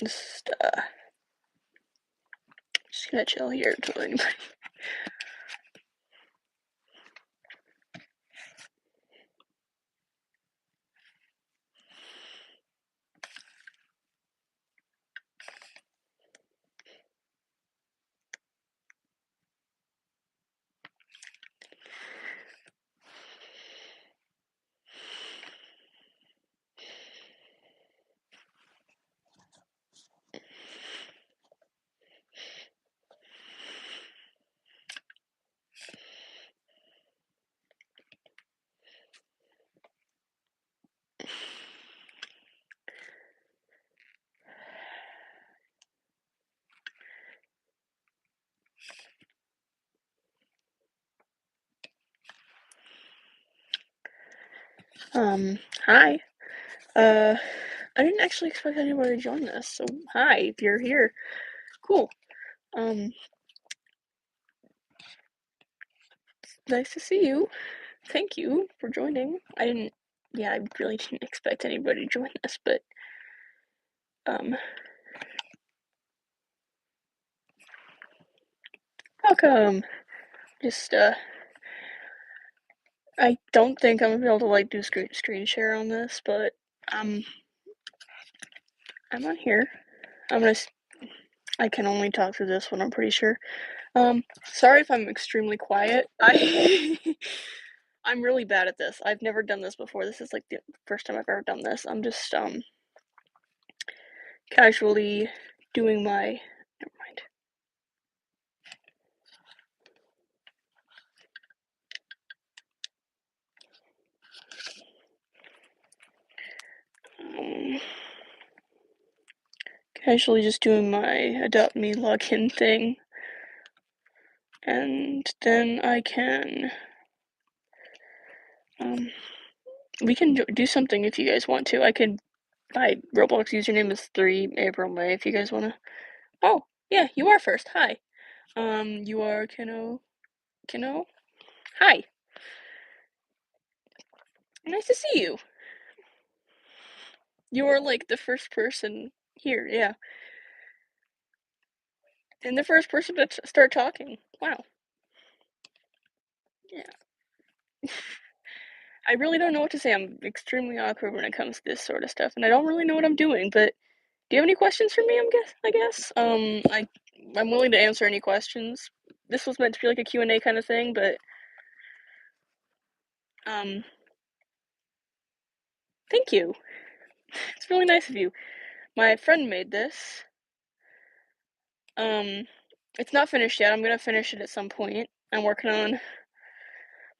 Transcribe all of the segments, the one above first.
Just gonna chill here until anybody. Hi. I didn't actually expect anybody to join this, so hi, if you're here. Cool. Nice to see you. Thank you for joining. I really didn't expect anybody to join this, but, welcome. Just, I don't think I'm gonna be able to, like, do screen share on this, but, I'm on here. I can only talk through this one, I'm pretty sure. Sorry if I'm extremely quiet. I'm really bad at this. I've never done this before. This is, like, the first time I've ever done this. I'm just, casually doing my never mind. Casually just doing my adopt me login thing. And then I can, we can do something if you guys want to. My Roblox username is 𝓾𝓰𝓪𝓻 if you guys wanna. Oh, yeah, you are first. Hi. You are 𝓾𝓰𝓪𝓻? Hi. Nice to see you. You are, like, the first person here, yeah. And the first person to start talking. Wow. Yeah. I really don't know what to say. I'm extremely awkward when it comes to this sort of stuff, and I don't really know what I'm doing, but do you have any questions for me, I guess? I'm willing to answer any questions. This was meant to be like a Q&A kind of thing, but, thank you. It's really nice of you. My friend made this. It's not finished yet. I'm gonna finish it at some point. I'm working on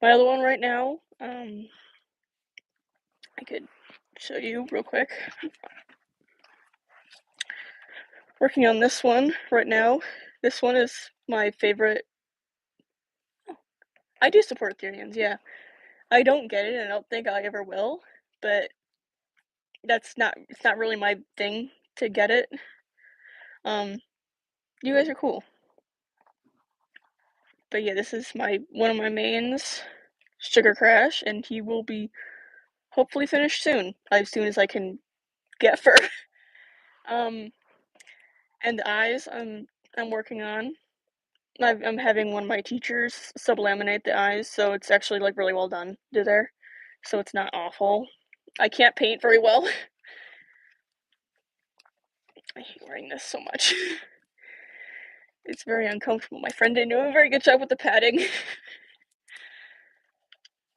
my other one right now. I could show you real quick. Working on this one right now. This one is my favorite. Oh, I do support Ethereans, yeah. I don't get it, and I don't think I ever will, but it's not really my thing to get it. You guys are cool. But yeah, this is one of my mains, Sugar Crash, and he will be hopefully finished soon, as soon as I can get fur. And the eyes I'm working on. I'm having one of my teachers sublaminate the eyes, so it's actually, like, really well done to there. So it's not awful. I can't paint very well. I hate wearing this so much. It's very uncomfortable. My friend didn't do a very good job with the padding.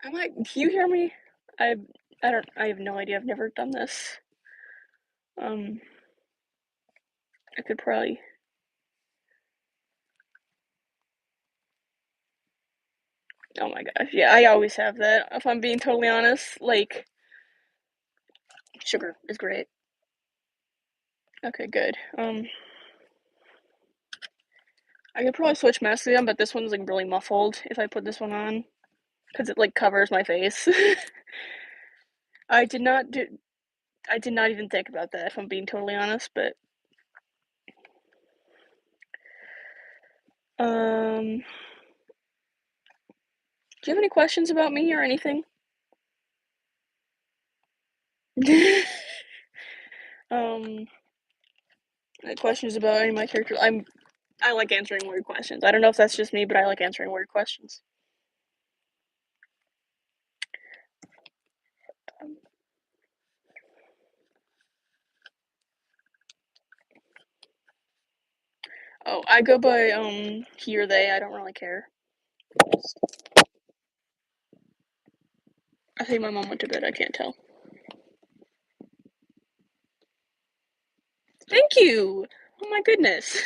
Can you hear me? I I have no idea. I've never done this. I could probably. Oh my gosh. Yeah, I always have that. If I'm being totally honest, like, sugar is great. Okay, good. I could probably switch masks again, but this one's, like, really muffled if I put this one on, because it, like, covers my face. I did not even think about that, if I'm being totally honest, but do you have any questions about me or anything? um questions about any of my characters. I like answering weird questions. I don't know if that's just me, but I like answering weird questions. Oh, I go by he or they. I don't really care. I think my mom went to bed. I can't tell. Thank you. Oh my goodness,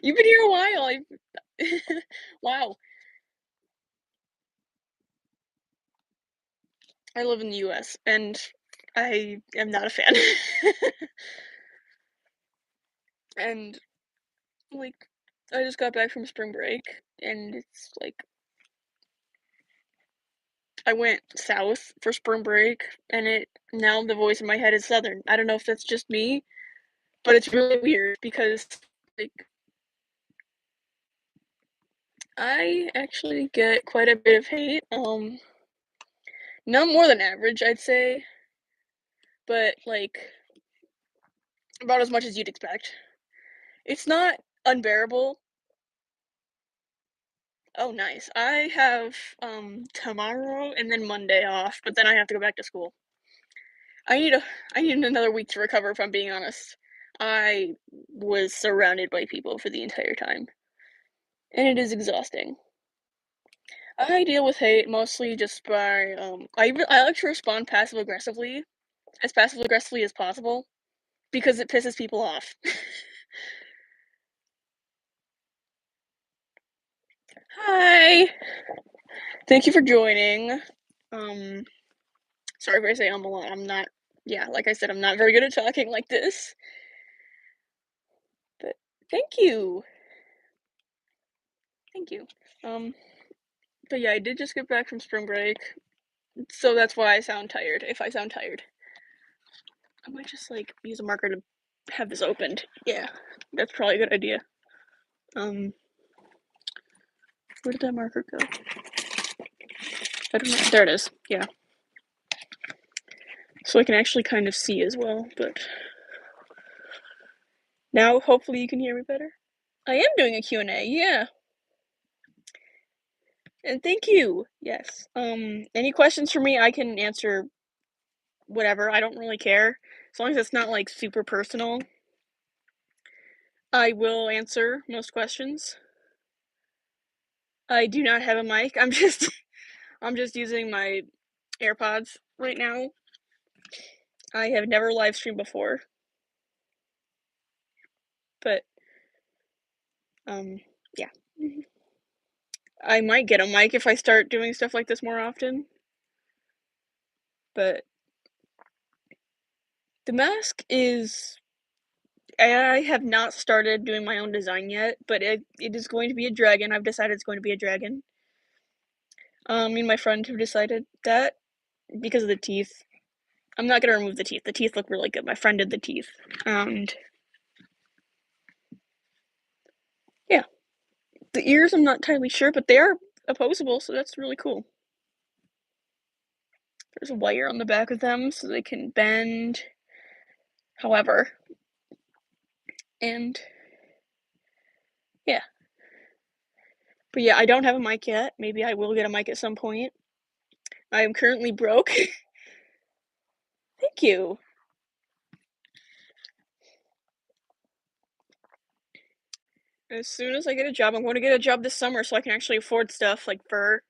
you've been here a while. Wow. I live in the U.S. and I am not a fan. And like, I just got back from spring break, and it's like I went south for spring break, and now the voice in my head is southern. I don't know if that's just me, but it's really weird because like I actually get quite a bit of hate. Not more than average, I'd say, but like about as much as you'd expect. It's not unbearable. Oh, nice. I have tomorrow and then Monday off, but then I have to go back to school. I need a I need another week to recover if I'm being honest. I was surrounded by people for the entire time, and it is exhausting. I deal with hate mostly just by I like to respond passive aggressively as possible, because it pisses people off. Hi. Thank you for joining. Um Sorry if I say a lot. I'm not Yeah, like I said, I'm not very good at talking like this. But thank you. Thank you. Um but yeah, I did just get back from spring break. So that's why I sound tired. If I sound tired, I might just like use a marker to have this opened. Yeah, that's probably a good idea. Um, where did that marker go? I don't know. There it is. Yeah. So I can actually kind of see as well, but now hopefully you can hear me better. I am doing a Q&A, yeah. And thank you. Yes. Any questions for me, I can answer whatever. I don't really care. As long as it's not like super personal, I will answer most questions. I do not have a mic. I'm just using my AirPods right now. I have never live streamed before, but yeah. I might get a mic if I start doing stuff like this more often. But the mask is I have not started doing my own design yet, but it is going to be a dragon. I've decided it's going to be a dragon. Me and my friend have decided that because of the teeth. I'm not gonna remove the teeth. The teeth look really good. My friend did the teeth. And yeah. The ears I'm not entirely sure, but they are opposable, so that's really cool. There's a wire on the back of them so they can bend however. And yeah. But yeah, I don't have a mic yet. Maybe I will get a mic at some point. I am currently broke. Thank you. As soon as I get a job, I'm going to get a job this summer so I can actually afford stuff like fur.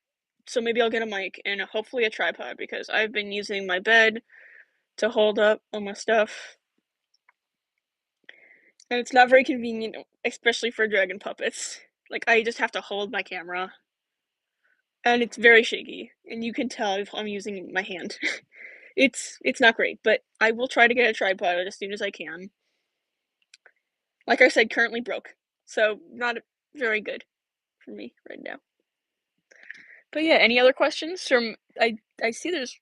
So maybe I'll get a mic and hopefully a tripod because I've been using my bed to hold up all my stuff. And it's not very convenient, especially for dragon puppets. Like, I just have to hold my camera. And it's very shaky, and you can tell if I'm using my hand. It's not great, but I will try to get a tripod as soon as I can. Like I said, currently broke, so not very good for me right now. But yeah, any other questions from I see there's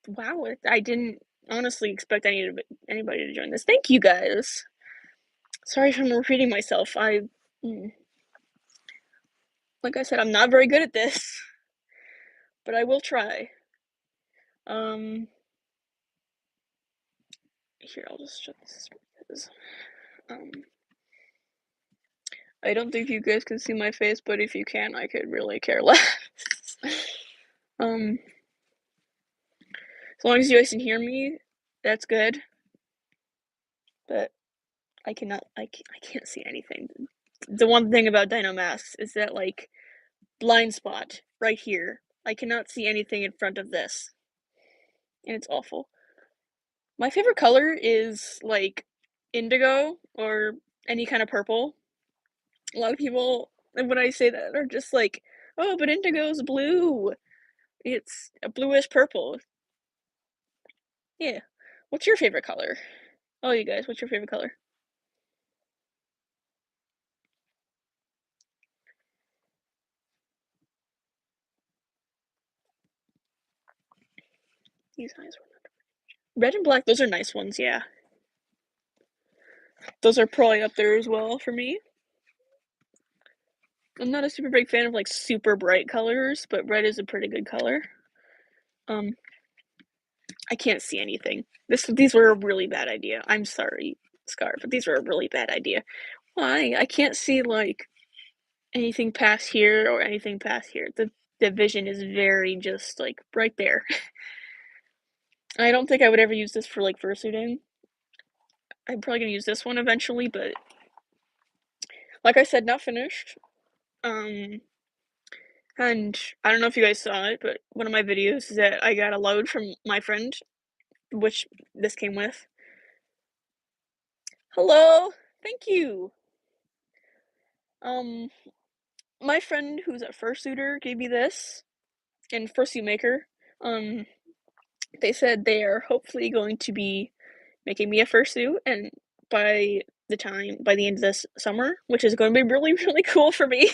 wow, I didn't honestly expect anybody to join this. Thank you guys. Sorry if I'm repeating myself. Like I said, I'm not very good at this, but I will try. Here, I'll just shut this. I don't think you guys can see my face, but if you can, I could really care less. As long as you guys can hear me, that's good. But I can't see anything. The one thing about Dino Masks is that, like, blind spot right here. I cannot see anything in front of this. And it's awful. My favorite color is, like, indigo or any kind of purple. A lot of people, and when I say that, are just like, "Oh, but indigo's blue." It's a bluish purple. Yeah. What's your favorite color? Oh, you guys, what's your favorite color? These eyes were not red and black, those are nice ones, yeah. Those are probably up there as well for me. I'm not a super big fan of, like, super bright colors, but red is a pretty good color. I can't see anything. These were a really bad idea. I'm sorry, Scar, but these were a really bad idea. Why? I can't see, like, anything past here or anything past here. The vision is very just, like, right there. I don't think I would ever use this for, like, fursuiting. I'm probably gonna use this one eventually, but like I said, not finished. And I don't know if you guys saw it, but one of my videos is that I got a load from my friend, which this came with. Hello! Thank you! Um, my friend who's a fursuiter gave me this, and fursuit maker. They said they are hopefully going to be making me a fursuit, and by the end of this summer, which is going to be really, really cool for me.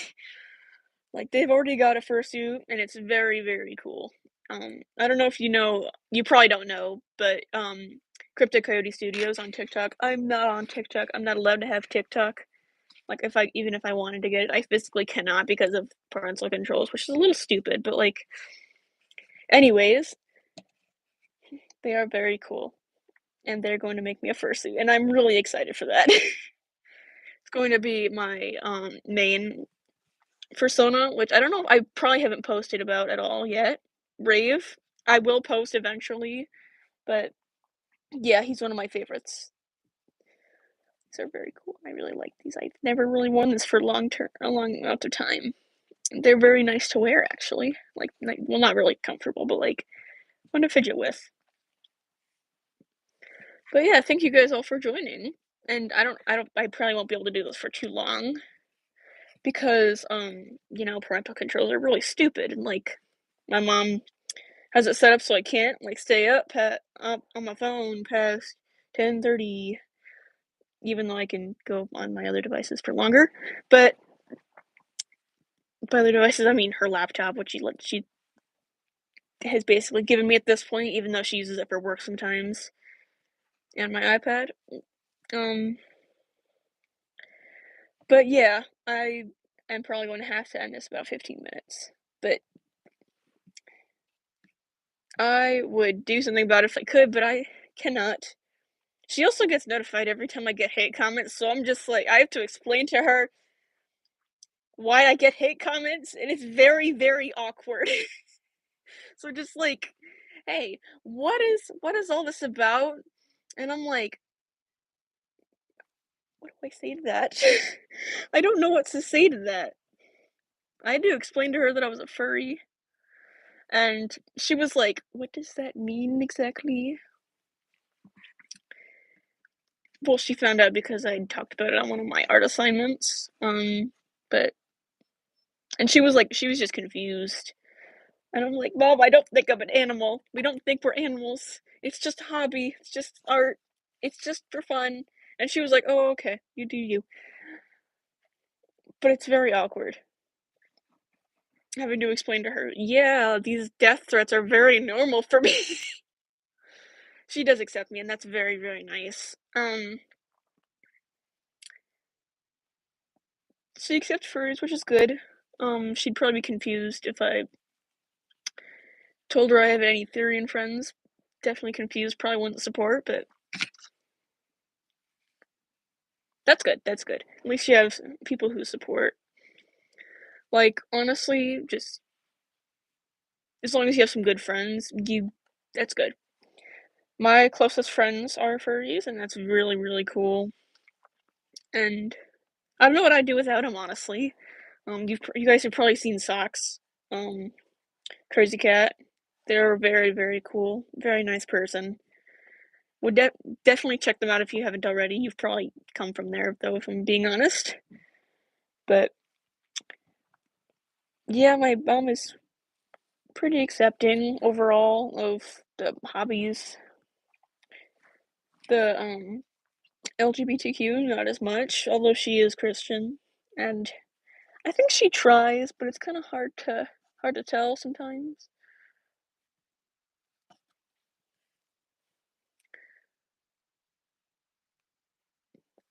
Like, they've already got a fursuit, and it's very, very cool. I don't know if you know, you probably don't know, but 𝓾𝓰 Studios on TikTok. I'm not on TikTok. I'm not allowed to have TikTok. Like, even if I wanted to get it, I physically cannot because of parental controls, which is a little stupid, but, like, anyways, they are very cool, and they're going to make me a fursuit, and I'm really excited for that. It's going to be my main persona, which I don't know, I probably haven't posted about at all yet. Rave, I will post eventually, but yeah, he's one of my favorites. These are very cool. I really like these. I've never really worn this for a long amount of time. They're very nice to wear, actually. Like, well, not really comfortable, but like fun to fidget with. But yeah, thank you guys all for joining. And I probably won't be able to do this for too long because parental controls are really stupid, and like my mom has it set up so I can't like stay up on my phone past 10:30, even though I can go on my other devices for longer. But by other devices, I mean her laptop, which she has basically given me at this point, even though she uses it for work sometimes, and my iPad. Um, but yeah, I am probably going to have to end this about 15 minutes. But I would do something about it if I could, but I cannot. She also gets notified every time I get hate comments, so I'm just like, I have to explain to her why I get hate comments, and it's very, very awkward. So just like, "Hey, what is all this about?" And I'm like, "What do I say to that?" I don't know what to say to that. I had to explain to her that I was a furry, and she was like, "What does that mean exactly?" Well, she found out because I talked about it on one of my art assignments. But and she was just confused. And I'm like, "Mom, I don't think I'm an animal. We don't think we're animals. It's just a hobby. It's just art. It's just for fun." And she was like, "Oh, okay. You do you." But it's very awkward having to explain to her, "Yeah, these death threats are very normal for me." She does accept me, and that's very, very nice. She accepts furries, which is good. She'd probably be confused if I told her I have any Therian friends. Definitely confused, probably wouldn't support, but That's good, that's good. At least you have people who support. Like, honestly, just as long as you have some good friends, that's good. My closest friends are furries, and that's really, really cool, and I don't know what I'd do without them, honestly. You guys have probably seen Socks, um, Crazy Cat. They're very, very cool, very nice person. Would definitely check them out if you haven't already. You've probably come from there, though, if I'm being honest. But yeah, my mom is pretty accepting overall of the hobbies. The LGBTQ, not as much, although she is Christian, and I think she tries, but it's kind of hard to tell sometimes.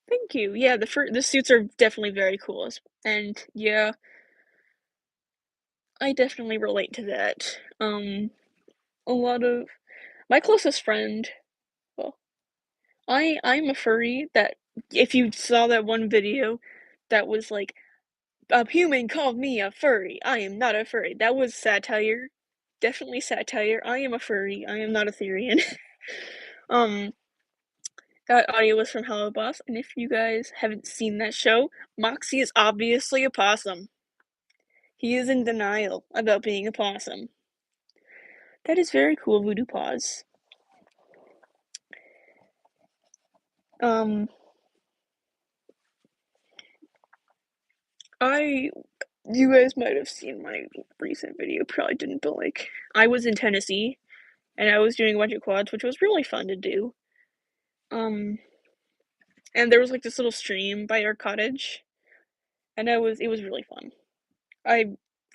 Thank you. Yeah, the suits are definitely very cool, and yeah, I definitely relate to that. A lot of my closest friend, well, I'm a furry that if you saw that one video that was like, "A human called me a furry. I am not a furry." That was satire. Definitely satire. I am a furry. I am not a Therian. um, that audio was from Hello Boss, and if you guys haven't seen that show, Moxie is obviously a possum. He is in denial about being a possum. That is very cool, Voodoo Paws. Um, I you guys might have seen my recent video, probably didn't, but like I was in Tennessee and I was doing a bunch of quads, which was really fun to do. Um, and there was like this little stream by our cottage, and it was really fun. I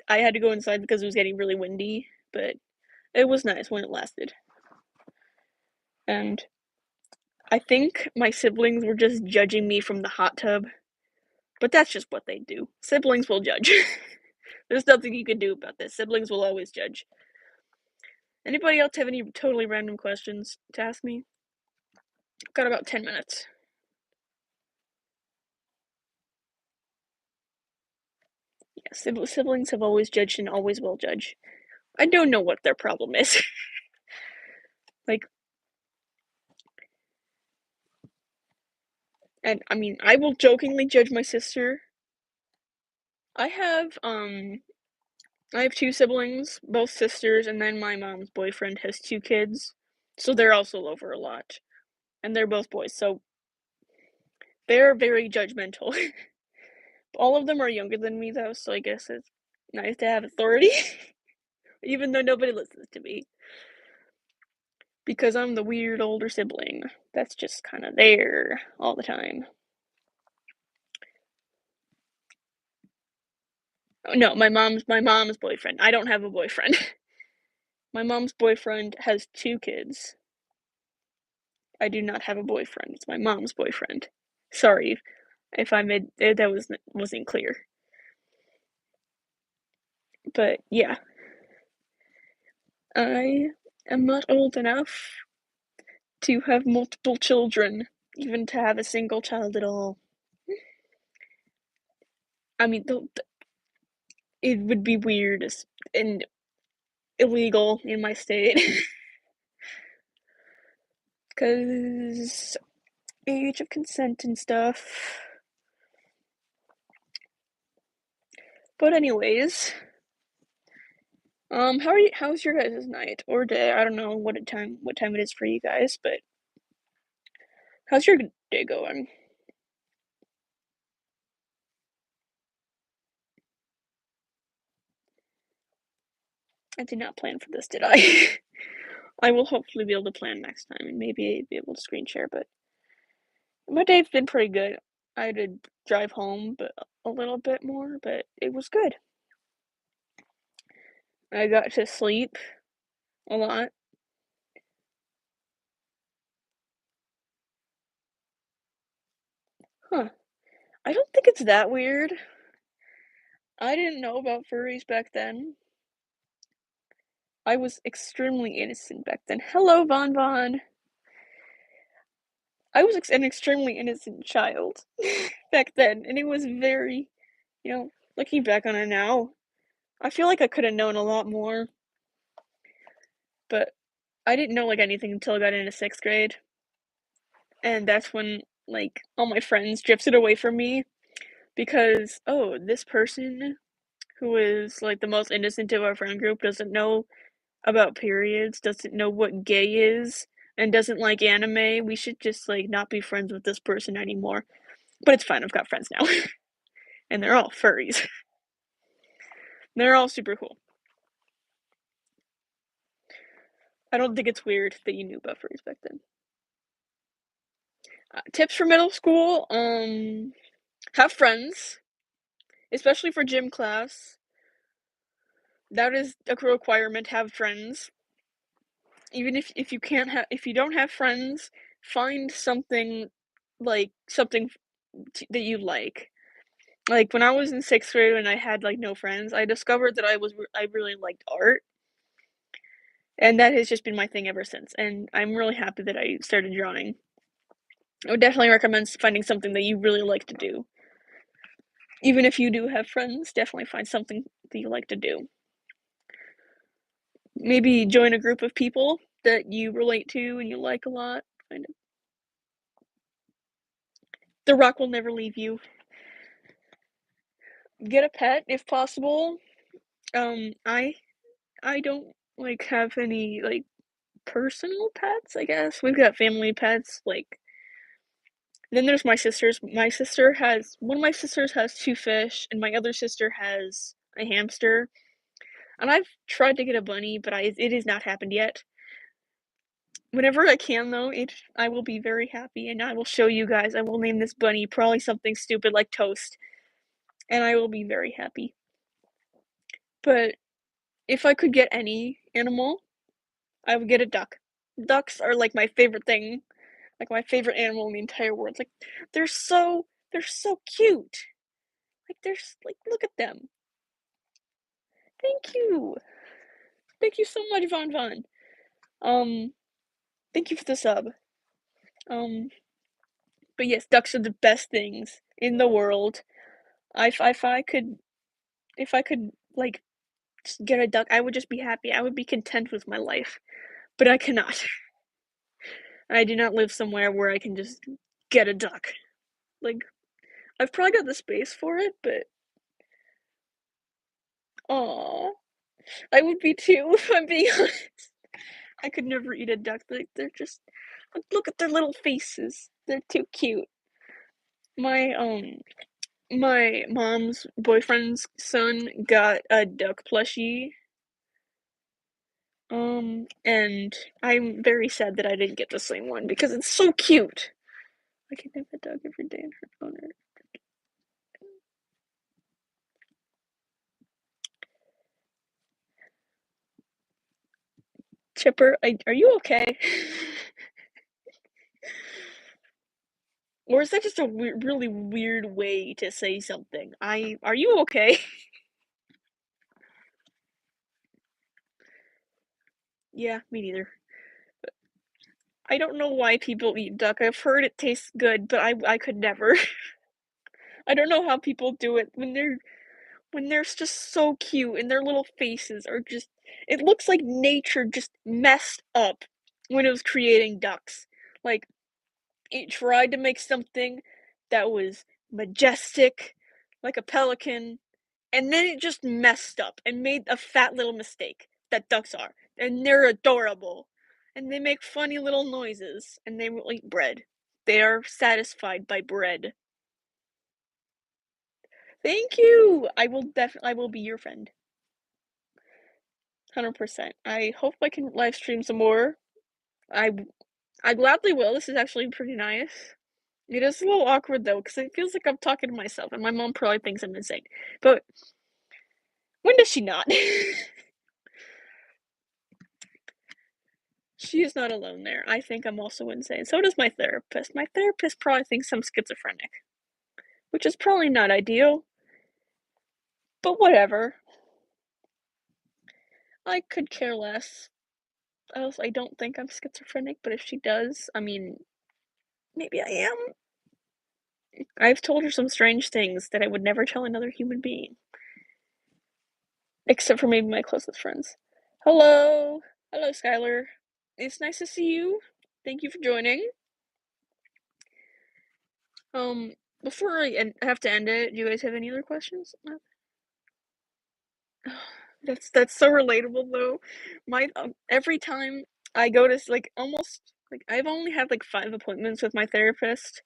I had to go inside because it was getting really windy, but it was nice when it lasted. And I think my siblings were just judging me from the hot tub, but that's just what they do. Siblings will judge. There's nothing you can do about this. Siblings will always judge. Anybody else have any totally random questions to ask me? I've got about 10 minutes. Yeah, siblings have always judged and always will judge. I don't know what their problem is. Like, and I mean, I will jokingly judge my sister. I have, um, I have two siblings, both sisters, and then my mom's boyfriend has two kids. So they're also over a lot. And they're both boys, so they're very judgmental. All of them are younger than me, though, so I guess it's nice to have authority, even though nobody listens to me. Because I'm the weird older sibling that's just kind of there all the time. No, my mom's boyfriend. I don't have a boyfriend. My mom's boyfriend has two kids. I do not have a boyfriend. It's my mom's boyfriend. Sorry if I made that wasn't clear. But yeah, I am not old enough to have multiple children, even to have a single child at all. I mean, it would be weird and illegal in my state because age of consent and stuff. But anyways, how's your guys' night or day? I don't know what time it is for you guys, but how's your day going? I did not plan for this, did I? I will hopefully be able to plan next time and maybe be able to screen share, but my day's been pretty good. I did drive home but a little bit more, but it was good. I got to sleep a lot. Huh. I don't think it's that weird. I didn't know about furries back then. I was extremely innocent back then. Hello, Von Von. I was an extremely innocent child back then, and it was very, you know, looking back on it now, I feel like I could have known a lot more, but I didn't know like anything until I got into 6th grade, and that's when like all my friends drifted away from me because oh, this person who is like the most innocent of our friend group doesn't know about periods, doesn't know what gay is, and doesn't like anime. We should just like not be friends with this person anymore. But it's fine, I've got friends now. And they're all furries. They're all super cool. I don't think it's weird that you knew about furries back then. Tips for middle school, have friends, especially for gym class. That is a requirement, have friends. Even if you can't have if you don't have friends, find something like something that you like. Like when I was in 6th grade and I had like no friends, I discovered that I really liked art, and that has just been my thing ever since. And I'm really happy that I started drawing. I would definitely recommend finding something that you really like to do. Even if you do have friends, definitely find something that you like to do. Maybe join a group of people that you relate to and you like a lot. Kind of. The rock will never leave you. Get a pet if possible. I don't like have any like personal pets, I guess. We've got family pets, like then there's my sisters. One of my sisters has 2 fish, and my other sister has a hamster. And I've tried to get a bunny, but it has not happened yet. Whenever I can though, I will be very happy and I will show you guys. I will name this bunny probably something stupid like Toast, and I will be very happy. But if I could get any animal, I would get a duck. Ducks are like my favorite thing, like my favorite animal in the entire world. Like they're so cute. Like like look at them. Thank you. Thank you so much, Von Von. Um, thank you for the sub. Um, but yes, ducks are the best things in the world. If I could like just get a duck, I would just be happy. I would be content with my life. But I cannot. I do not live somewhere where I can just get a duck. Like I've probably got the space for it, but aw, I would be too if I'm being honest. I could never eat a duck. They're just look at their little faces. They're too cute. My my mom's boyfriend's son got a duck plushie. And I'm very sad that I didn't get the same one because it's so cute. I can have a dog every day and her owner. Chipper, are you okay? Or is that just a really weird way to say something? Are you okay? Yeah, me neither. I don't know why people eat duck. I've heard it tastes good, but I could never. I don't know how people do it when they're just so cute and their little faces are just it looks like nature just messed up when it was creating ducks. Like it tried to make something that was majestic like a pelican, and then it just messed up and made a fat little mistake that ducks are. And they're adorable. And they make funny little noises and they will eat bread. They are satisfied by bread. Thank you. I will be your friend. 100%. I hope I can live stream some more. I I gladly will. This is actually pretty nice. It is a little awkward though, because it feels like I'm talking to myself, and my mom probably thinks I'm insane. But when does she not? She is not alone there. I think I'm also insane. So does my therapist. My therapist probably thinks I'm schizophrenic, which is probably not ideal, but whatever. I could care less. Else, I don't think I'm schizophrenic, but if she does, I mean, Maybe I am. I've told her some strange things that I would never tell another human being. Except for maybe my closest friends. Hello! Hello, Skylar. It's nice to see you. Thank you for joining. Um, before I have to end it, do you guys have any other questions? No? That's so relatable though. My every time I go to like almost like I've only had like 5 appointments with my therapist,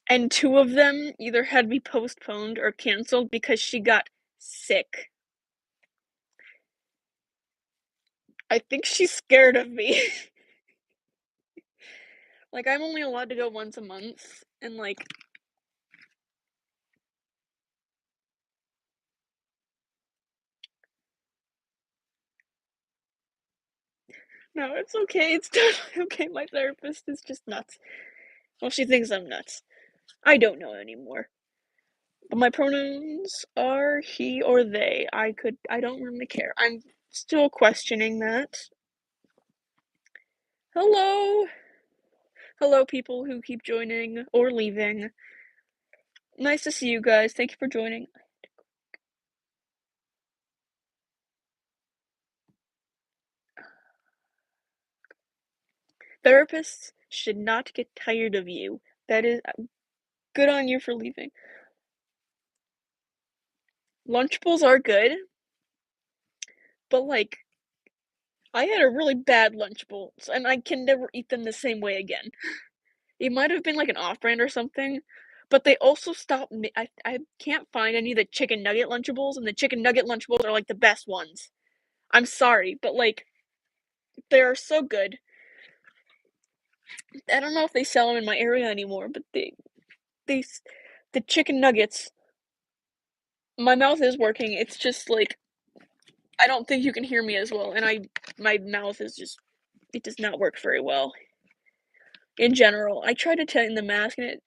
and 2 of them either had to be postponed or canceled because she got sick. I think she's scared of me. Like I'm only allowed to go once a month, and like no, it's okay. It's totally okay. My therapist is just nuts. Well, she thinks I'm nuts. I don't know anymore. But my pronouns are he or they. I don't really care. I'm still questioning that. Hello. Hello, people who keep joining or leaving. Nice to see you guys. Thank you for joining. Therapists should not get tired of you. That is good on you for leaving. Lunchables are good, but like I had a really bad Lunchable, and I can never eat them the same way again. It might have been like an off-brand or something, but they also stopped I can't find any of the chicken nugget Lunchables, and the chicken nugget Lunchables are like the best ones. I'm sorry, but like they are so good. I don't know if they sell them in my area anymore, but they the chicken nuggets. My mouth is working. It's just like I don't think you can hear me as well, and my mouth is just it does not work very well. In general, I tried to tighten the mask and it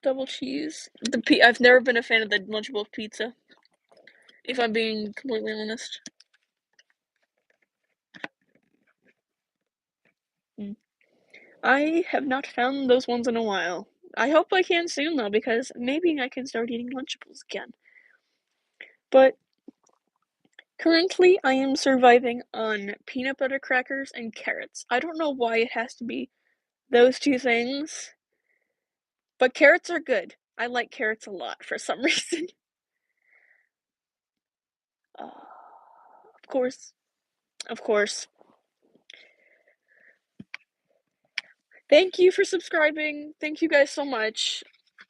double cheese. I've never been a fan of the Lunchable pizza, if I'm being completely honest. Mm. I have not found those ones in a while. I hope I can soon though, because maybe I can start eating Lunchables again. But currently, I am surviving on peanut butter crackers and carrots. I don't know why it has to be those 2 things, but carrots are good. I like carrots a lot for some reason. Of course, of course. Thank you for subscribing. Thank you guys so much.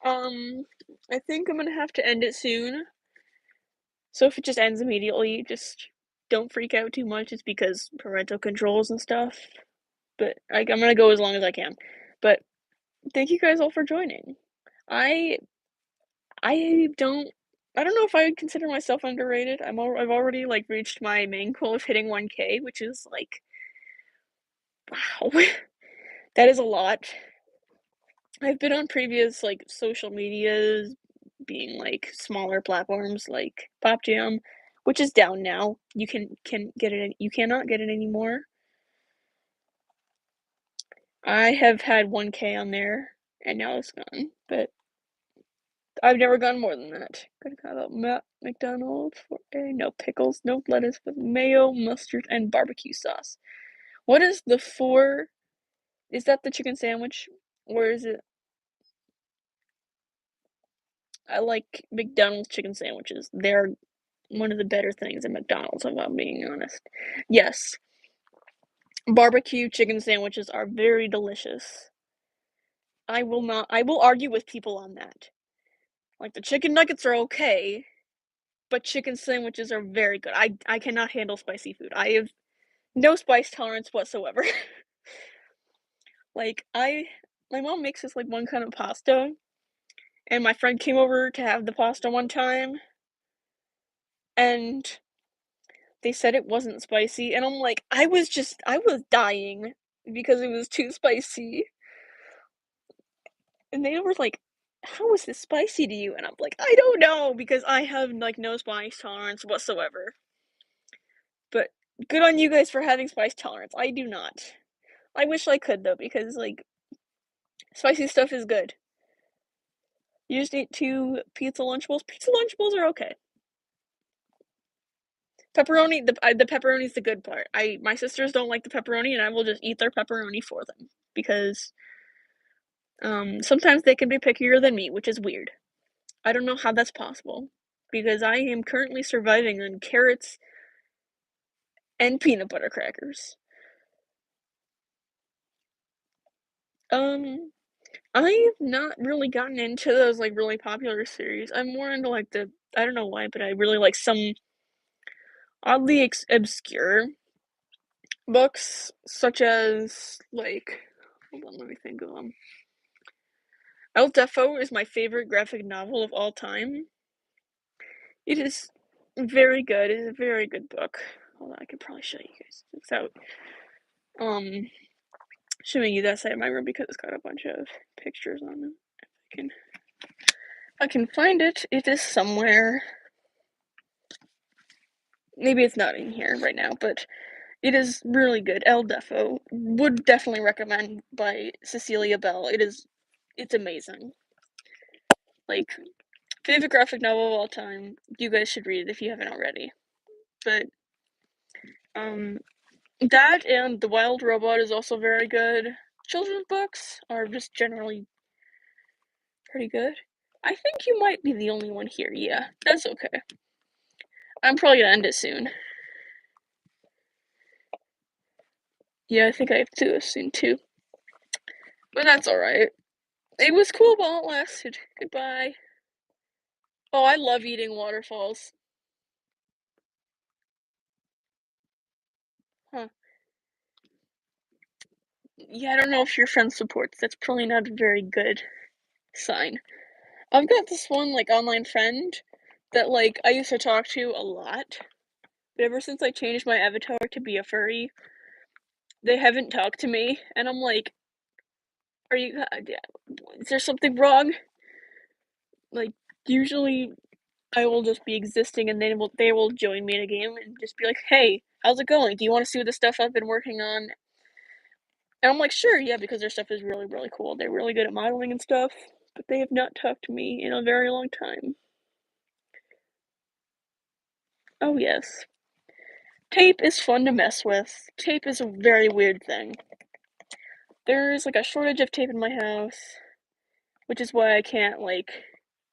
I think I'm gonna have to end it soon. So if it just ends immediately, just don't freak out too much. It's because parental controls and stuff. But I'm gonna go as long as I can. But thank you guys all for joining. I I don't I don't know if I would consider myself underrated. I've already like reached my main goal of hitting 1K, which is like wow. That is a lot. I've been on previous like social medias being like smaller platforms like Pop Jam, which is down now. You can get it you cannot get it anymore. I have had 1K on there and now it's gone, but I've never gone more than that. Gonna call out McDonald's for a no pickles, no lettuce, with mayo, mustard, and barbecue sauce. What is the four? Is that the chicken sandwich? Or is it? I like McDonald's chicken sandwiches. They're one of the better things at McDonald's, if I'm being honest. Yes, barbecue chicken sandwiches are very delicious. I will argue with people on that. Like the chicken nuggets are okay, but chicken sandwiches are very good. I cannot handle spicy food. I have no spice tolerance whatsoever. Like my mom makes this like one kind of pasta, and my friend came over to have the pasta one time, and they said it wasn't spicy, and I'm like, I was dying because it was too spicy. And they were like, "How is this spicy to you?" And I'm like, "I don't know because I have like no spice tolerance whatsoever." But good on you guys for having spice tolerance. I do not. I wish I could though, because like spicy stuff is good. You just eat 2 pizza Lunchables. Pizza Lunchables are okay. Pepperoni, the pepperoni's the good part. My sisters don't like the pepperoni, and I will just eat their pepperoni for them because sometimes they can be pickier than me, which is weird. I don't know how that's possible because I am currently surviving on carrots and peanut butter crackers. Um, I've not really gotten into those like really popular series. I'm more into like I don't know why, but I really like some oddly obscure books, such as like, hold on, let me think of them. 𝓾𝓰 is my favorite graphic novel of all time. It is very good. It is a very good book. Hold on, I could probably show you guys without showing you that side of my room because it's got a bunch of pictures on it. If I can find it. It is somewhere. Maybe it's not in here right now, but it is really good. 𝓾𝓰 would definitely recommend by Cecilia Bell. It's amazing. Like, favorite graphic novel of all time. You guys should read it if you haven't already. But that and The Wild Robot is also very good. Children's books are just generally pretty good. I think you might be the only one here. Yeah, that's okay. I'm probably gonna end it soon. Yeah, I think I have to soon too. But that's alright. It was cool while it lasted. Goodbye. Oh, I love eating waterfalls. Huh. Yeah, I don't know if your friend supports. That's probably not a very good sign. I've got this one, like, online friend that, like, I used to talk to a lot. But ever since I changed my avatar to be a furry, they haven't talked to me. And I'm like, is there something wrong? Like, usually I will just be existing and they will join me in a game and just be like, hey, how's it going? Do you want to see the stuff I've been working on? And I'm like, sure, yeah, because their stuff is really, really cool. They're really good at modeling and stuff, but they have not talked to me in a very long time. Oh, yes. Tape is fun to mess with. Tape is a very weird thing. There's like a shortage of tape in my house, which is why I can't like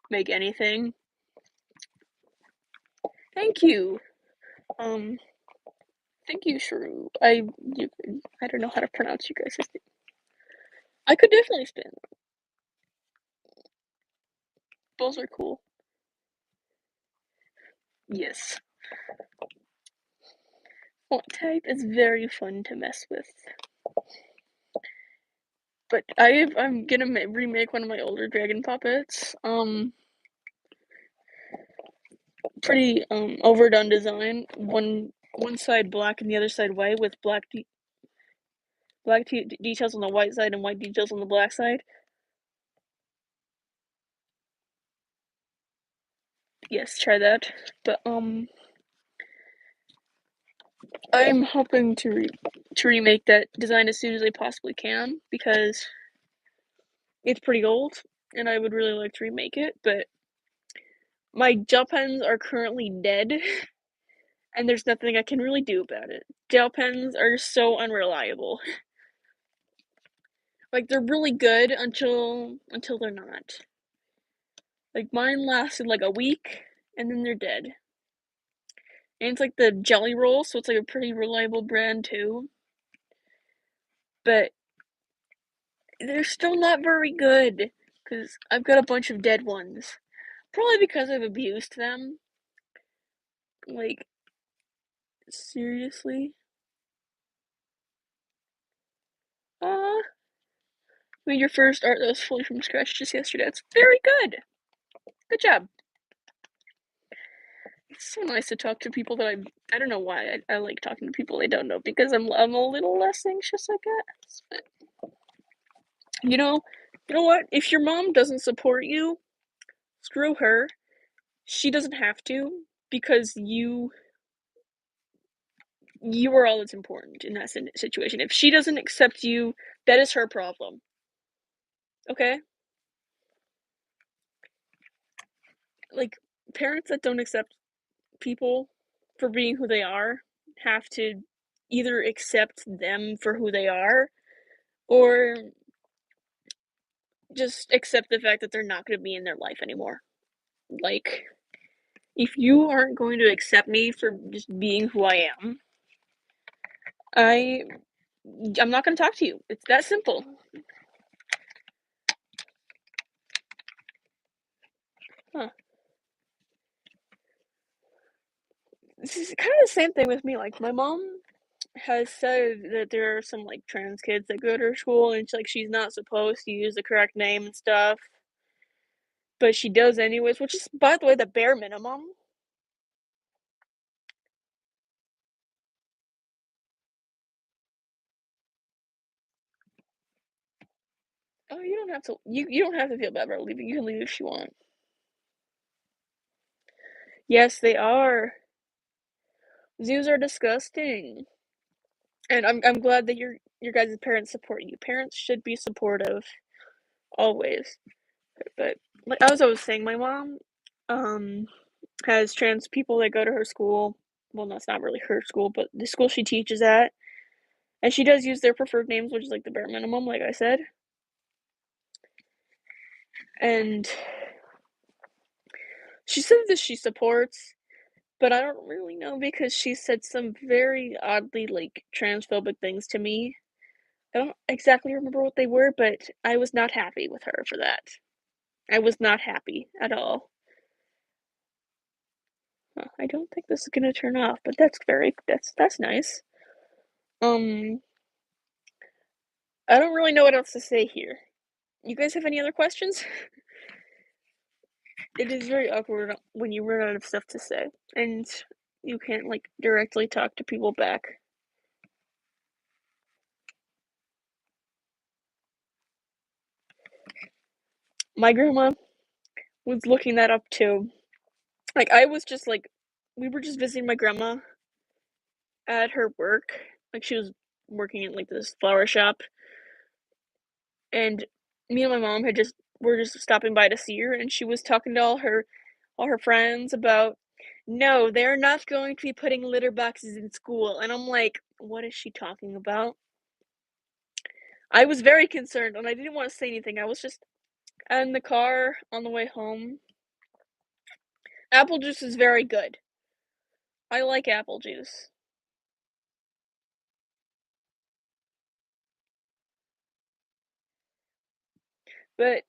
make anything. Thank you. Thank you, Shrew. I don't know how to pronounce you guys' name. I could definitely spin. Those are cool. Yes. Font type is very fun to mess with. But I'm gonna remake one of my older dragon puppets. Pretty overdone design. One side black and the other side white with black details on the white side and white details on the black side. Yes, try that. But I'm hoping to remake that design as soon as I possibly can because it's pretty old and I would really like to remake it, but my gel pens are currently dead and there's nothing I can really do about it. Gel pens are so unreliable. Like, they're really good until they're not. Like, mine lasted like a week and then they're dead. And it's like the Jelly Roll, so it's like a pretty reliable brand too. But they're still not very good because I've got a bunch of dead ones. Probably because I've abused them. Like, seriously? Made your first art that was fully from scratch just yesterday. That's very good. Good job. It's so nice to talk to people that I don't know why I like talking to people I don't know because I'm a little less anxious, I guess. But you know what? If your mom doesn't support you, screw her. She doesn't have to because you you are all that's important in that situation. If she doesn't accept you, that is her problem, okay? Like, parents that don't accept people for being who they are have to either accept them for who they are or just accept the fact that they're not gonna be in their life anymore. Like, if you aren't going to accept me for just being who I am, I I'm not gonna talk to you. It's that simple. Huh. This is kinda the same thing with me, like, my mom has said that there are some, like, trans kids that go to her school, and she's not supposed to use the correct name and stuff, but she does anyways, which is, by the way, the bare minimum. Oh, you don't have to feel bad about leaving, you can leave if you want. Yes, they are. Zoos are disgusting, and I'm glad that your guys' parents support you. Parents should be supportive, always, but, like, as I was saying, my mom, um, has trans people that go to her school. Well, no, it's not really her school, but the school she teaches at, and she does use their preferred names, which is, like, the bare minimum, like I said, and she said that she supports, but I don't really know because she said some very oddly, like, transphobic things to me. I don't exactly remember what they were, but I was not happy with her for that. I was not happy at all. I don't think this is gonna turn off, but that's nice. Um, I don't really know what else to say here. You guys have any other questions? It is very awkward when you run out of stuff to say, and you can't, like, directly talk to people back. My grandma was looking that up too. Like, I was just, like we were just visiting my grandma at her work. Like, she was working at, like, this flower shop, and me and my mom had just were just stopping by to see her, and she was talking to all her friends about, "No, they're not going to be putting litter boxes in school," and I'm like, "What is she talking about?" I was very concerned, and I didn't wanna say anything. I was just in the car on the way home. Apple juice is very good. I like apple juice. But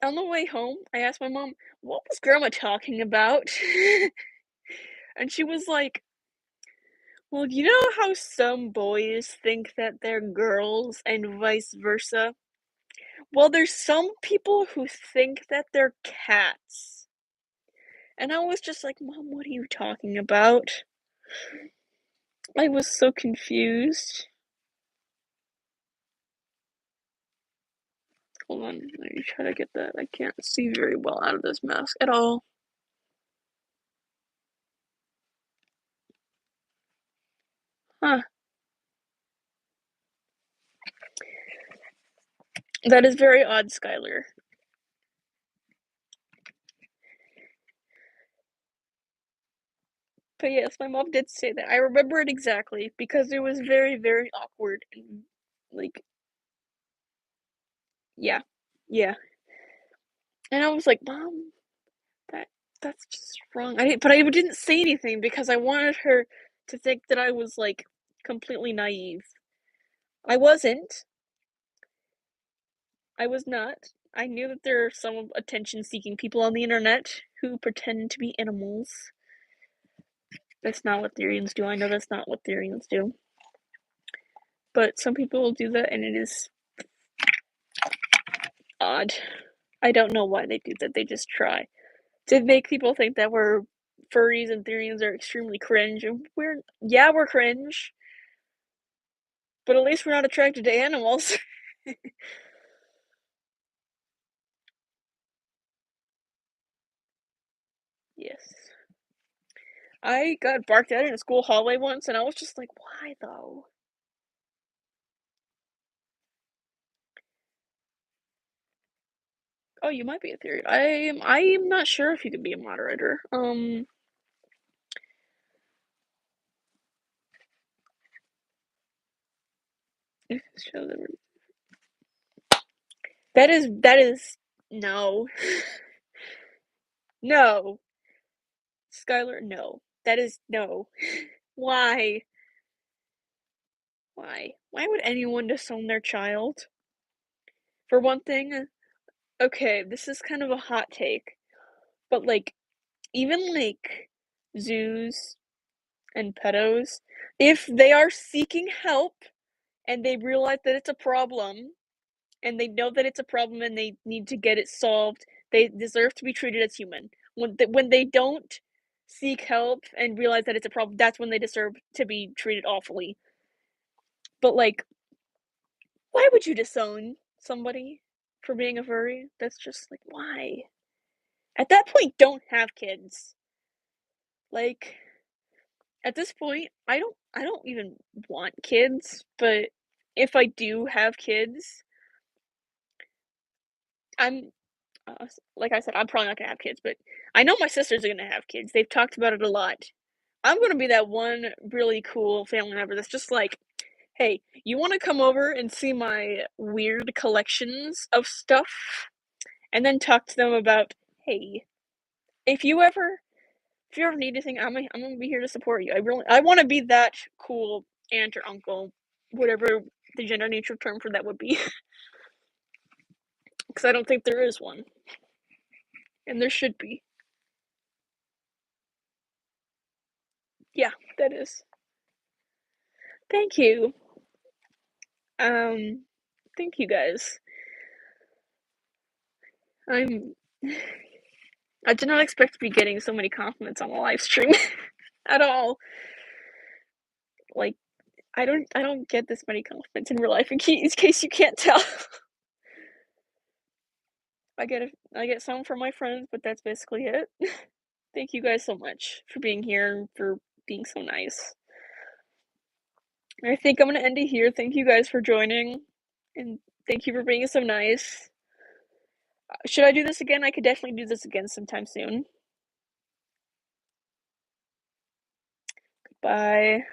on the way home, I asked my mom, "What was grandma talking about?" And she was like, "Well, you know how some boys think that they're girls and vice versa? Well, there's some people who think that they're cats." And I was just like, "Mom, what are you talking about?" I was so confused. Hold on, let me try to get that. I can't see very well out of this mask at all. Huh. That is very odd, Skylar. But yes, my mom did say that. I remember it exactly because it was very, very awkward and, like, yeah. Yeah. And I was like, "Mom, that that's just wrong." I didn't say anything because I wanted her to think that I was, like, completely naive. I wasn't. I was not. I knew that there are some attention-seeking people on the internet who pretend to be animals. That's not what Therians do. I know that's not what Therians do. But some people will do that, and it is odd. I don't know why they do that. They just try to make people think that we're furries and Therians are extremely cringe. And we're cringe, but at least we're not attracted to animals. Yes. I got barked at in a school hallway once, and I was just like, "Why though?" Oh, you might be a theory. I am not sure if you could be a moderator. If it shows every that is no. No. Skylar, no. That is no. Why? Why? Why would anyone disown their child? For one thing, okay, this is kind of a hot take, but, like, even, like, zoos and pedos, if they are seeking help and they realize that it's a problem, and they know that it's a problem and they need to get it solved, they deserve to be treated as human. When they don't seek help and realize that it's a problem, that's when they deserve to be treated awfully. But, like, why would you disown somebody for being a furry? That's just like, why? At that point, don't have kids. Like, at this point, I don't even want kids, but if I do have kids, I'm like I said, I'm probably not gonna have kids, but I know my sisters are gonna have kids. They've talked about it a lot. I'm gonna be that one really cool family member that's just like, "Hey, you wanna come over and see my weird collections of stuff?" And then talk to them about, "Hey, if you ever if you ever need anything, I'm gonna be here to support you. I wanna be that cool aunt or uncle, whatever the gender neutral term for that would be, because I don't think there is one, and there should be." Yeah, that is. Thank you. Um, thank you guys. I'm I did not expect to be getting so many compliments on the live stream at all. Like, I don't get this many compliments in real life in case you can't tell. I get some from my friends, but that's basically it. Thank you guys so much for being here and for being so nice. I think I'm gonna end it here. Thank you guys for joining, and thank you for being so nice. Should I do this again? I could definitely do this again sometime soon. Bye.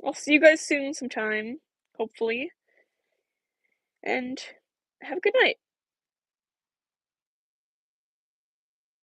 I'll see you guys soon sometime, hopefully, and have a good night.